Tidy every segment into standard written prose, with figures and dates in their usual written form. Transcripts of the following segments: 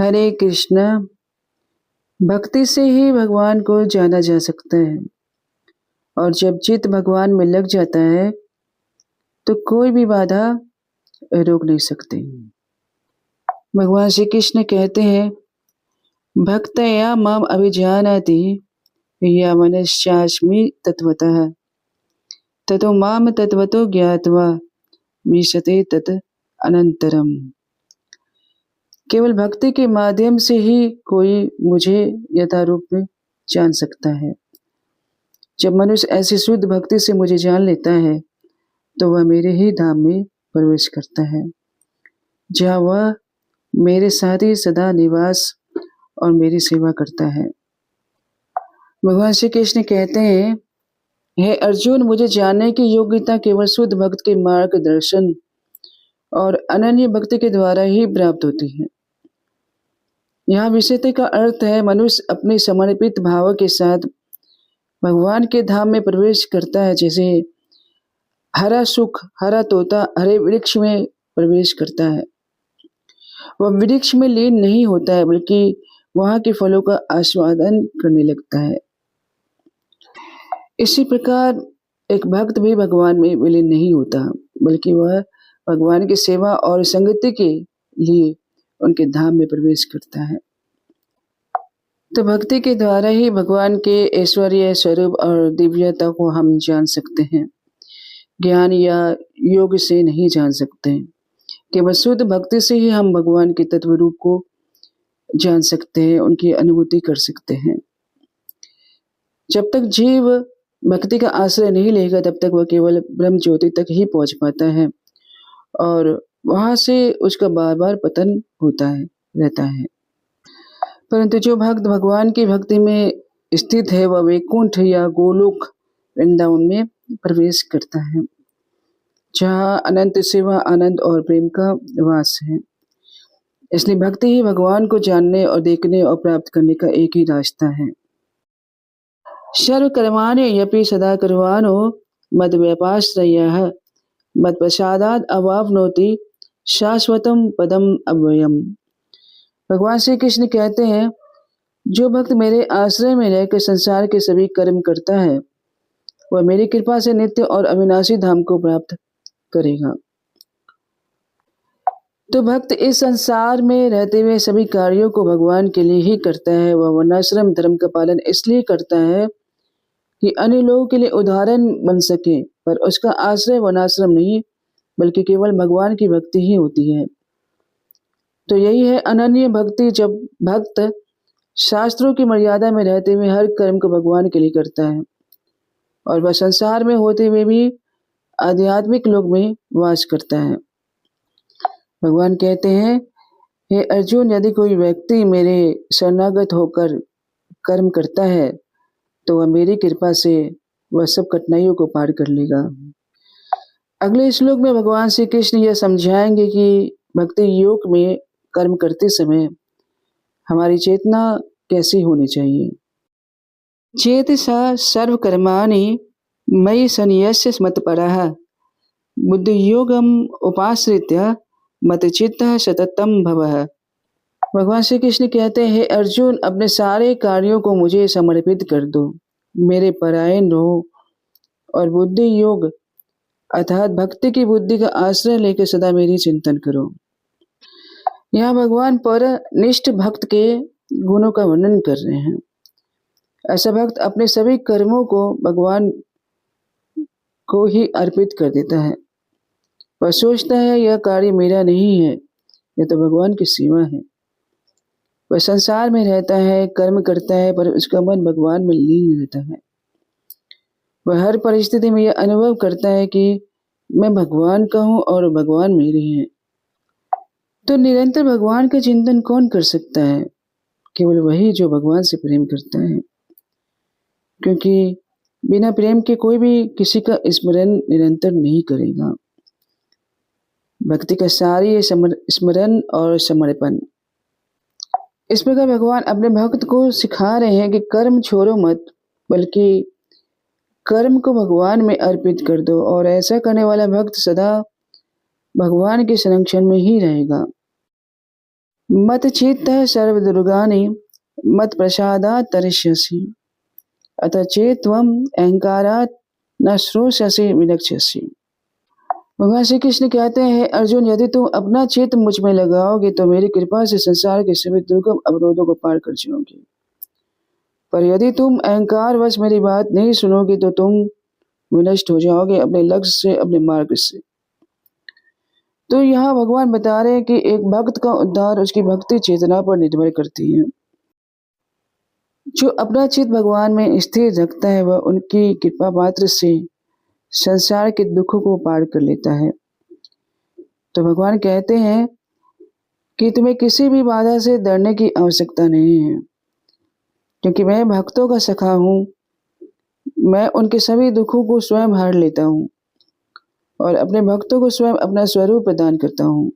हरे कृष्णा। भक्ति से ही भगवान को जाना जा सकता है और जब चित्त भगवान में लग जाता है तो कोई भी बाधा रोक नहीं सकती। भगवान श्री कृष्ण कहते हैं, भक्तया माम अभिजानाति या मनश्चास्मि तत्वतः ततो माम तत्वतो ज्ञात्वा विशते तत् अनंतरम। केवल भक्ति के माध्यम से ही कोई मुझे यथारूप में जान सकता है। जब मनुष्य ऐसी शुद्ध भक्ति से मुझे जान लेता है तो वह मेरे ही धाम में प्रवेश करता है, जहाँ वह मेरे साथ ही सदा निवास और मेरी सेवा करता है। भगवान श्री कृष्ण कहते हैं, हे अर्जुन, मुझे जानने की योग्यता केवल शुद्ध भक्त के मार्गदर्शन और अनन्य भक्ति के द्वारा ही प्राप्त होती है। यहाँ विषयता का अर्थ है मनुष्य अपने समर्पित भाव के साथ भगवान के धाम में प्रवेश करता है, जैसे हरा सुख हरा तोता हरे वृक्ष में प्रवेश करता है। वह वृक्ष में लीन नहीं होता है बल्कि वहां के फलों का आस्वादन करने लगता है। इसी प्रकार एक भक्त भी भगवान में विलीन नहीं होता बल्कि वह भगवान की सेवा और संगति के लिए उनके धाम में प्रवेश करता है। तो भक्ति के द्वारा ही भगवान के ऐश्वर्य स्वरूप और दिव्यता को हम जान सकते हैं। ज्ञान या योग से नहीं जान सकते। केवल शुद्ध भक्ति से ही हम भगवान के तत्व रूप को जान सकते हैं, उनकी अनुभूति कर सकते हैं। जब तक जीव भक्ति का आश्रय नहीं लेगा तब तक वह केवल ब्रह्म ज्योति तक ही पहुंच पाता है और वहां से उसका बार बार पतन होता है रहता है। परंतु जो भक्त भगवान की भक्ति में स्थित है वह वैकुंठ या गोलोक वृंदावन में प्रवेश करता है, जहाँ अनंत सेवा आनंद और प्रेम का वास है। इसलिए भक्ति ही भगवान को जानने और देखने और प्राप्त करने का एक ही रास्ता है। सर्व कर्माणि यपि सदा कुर्वाणो मद व्यपाश्रयः मद प्रसादाद अवाप्नोति शाश्वतम पदम अव्ययम। भगवान श्री कृष्ण कहते हैं, जो भक्त मेरे आश्रय में रहकर संसार के सभी कर्म करता है वह मेरी कृपा से नित्य और अविनाशी धाम को प्राप्त करेगा। तो भक्त इस संसार में रहते हुए सभी कार्यों को भगवान के लिए ही करता है। वह वर्णाश्रम धर्म का पालन इसलिए करता है कि अन्य लोगों के लिए उदाहरण बन सके, पर उसका आश्रय वर्णाश्रम नहीं बल्कि केवल भगवान की भक्ति ही होती है। तो यही है अनन्य भक्ति, जब भक्त शास्त्रों की मर्यादा में रहते हुए हर कर्म को भगवान के लिए करता है और वह संसार में होते हुए भी आध्यात्मिक लोक में वास करता है। भगवान कहते हैं, हे अर्जुन, यदि कोई व्यक्ति मेरे शरणागत होकर कर्म करता है तो वह मेरी कृपा से वह सब कठिनाइयों को पार कर लेगा। अगले श्लोक में भगवान श्री कृष्ण यह समझाएंगे कि भक्ति योग में कर्म करते समय हमारी चेतना कैसी होनी चाहिए। चेतसा सर्व कर्माणि मयि सन्यस्य मत्परः बुद्धि योगम उपाश्रित्य मत चित्तः सततम भवः। भगवान श्री कृष्ण कहते हैं, हे अर्जुन, अपने सारे कार्यों को मुझे समर्पित कर दो, मेरे परायण रहो और बुद्धि योग अर्थात भक्ति की बुद्धि का आश्रय लेकर सदा मेरी चिंतन करो। यहाँ भगवान पर निष्ठ भक्त के गुणों का वर्णन कर रहे हैं। ऐसा भक्त अपने सभी कर्मों को भगवान को ही अर्पित कर देता है। वह सोचता है यह कार्य मेरा नहीं है, यह तो भगवान की सेवा है। वह संसार में रहता है, कर्म करता है, पर उसका मन भगवान में लीन रहता है। वह हर परिस्थिति में यह अनुभव करता है कि मैं भगवान का हूँ और भगवान मेरे हैं। तो निरंतर भगवान का चिंतन कौन कर सकता है? केवल वही जो भगवान से प्रेम करता है, क्योंकि बिना प्रेम के कोई भी किसी का स्मरण निरंतर नहीं करेगा। भक्ति का सारी स्मरण और समर्पण। इस प्रकार भगवान अपने भक्त को सिखा रहे हैं कि कर्म छोड़ो मत, बल्कि कर्म को भगवान में अर्पित कर दो और ऐसा करने वाला भक्त सदा भगवान के संरक्षण में ही रहेगा। मत चित्तः सर्वदुर्गाणि मत प्रसादात् तरिष्यसि अतः चेत्त्वम् अहंकारात् न श्रोष्यसि विनक्ष्यसि। भगवान श्री कृष्ण कहते हैं, अर्जुन, यदि तुम अपना चित्त मुझ में लगाओगे तो मेरी कृपा से संसार के सभी दुर्गम अवरोधों को पार कर जाओगे। पर यदि तुम अहंकार वश मेरी बात नहीं सुनोगे तो तुम विनष्ट हो जाओगे अपने लक्ष्य से, अपने मार्ग से। तो यहाँ भगवान बता रहे हैं कि एक भक्त का उद्धार उसकी भक्ति चेतना पर निर्भर करती है। जो अपना चित्त भगवान में स्थिर रखता है वह उनकी कृपा मात्र से संसार के दुखों को पार कर लेता है। तो भगवान कहते हैं कि तुम्हें किसी भी बाधा से डरने की आवश्यकता नहीं है, क्योंकि मैं भक्तों का सखा हूँ। मैं उनके सभी दुखों को स्वयं हर लेता हूँ और अपने भक्तों को स्वयं अपना स्वरूप प्रदान करता हूँ।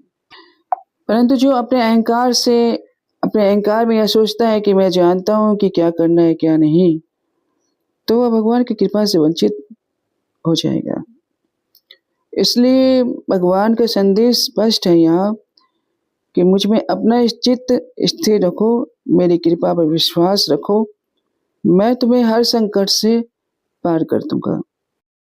परंतु जो अपने अहंकार में यह सोचता है कि मैं जानता हूँ कि क्या करना है क्या नहीं, तो वह भगवान की कृपा से वंचित हो जाएगा। इसलिए भगवान का संदेश स्पष्ट है यहाँ कि मुझ में अपना चित्त स्थिर रखो, मेरी कृपा पर विश्वास रखो, मैं तुम्हें हर संकट से पार कर दूंगा।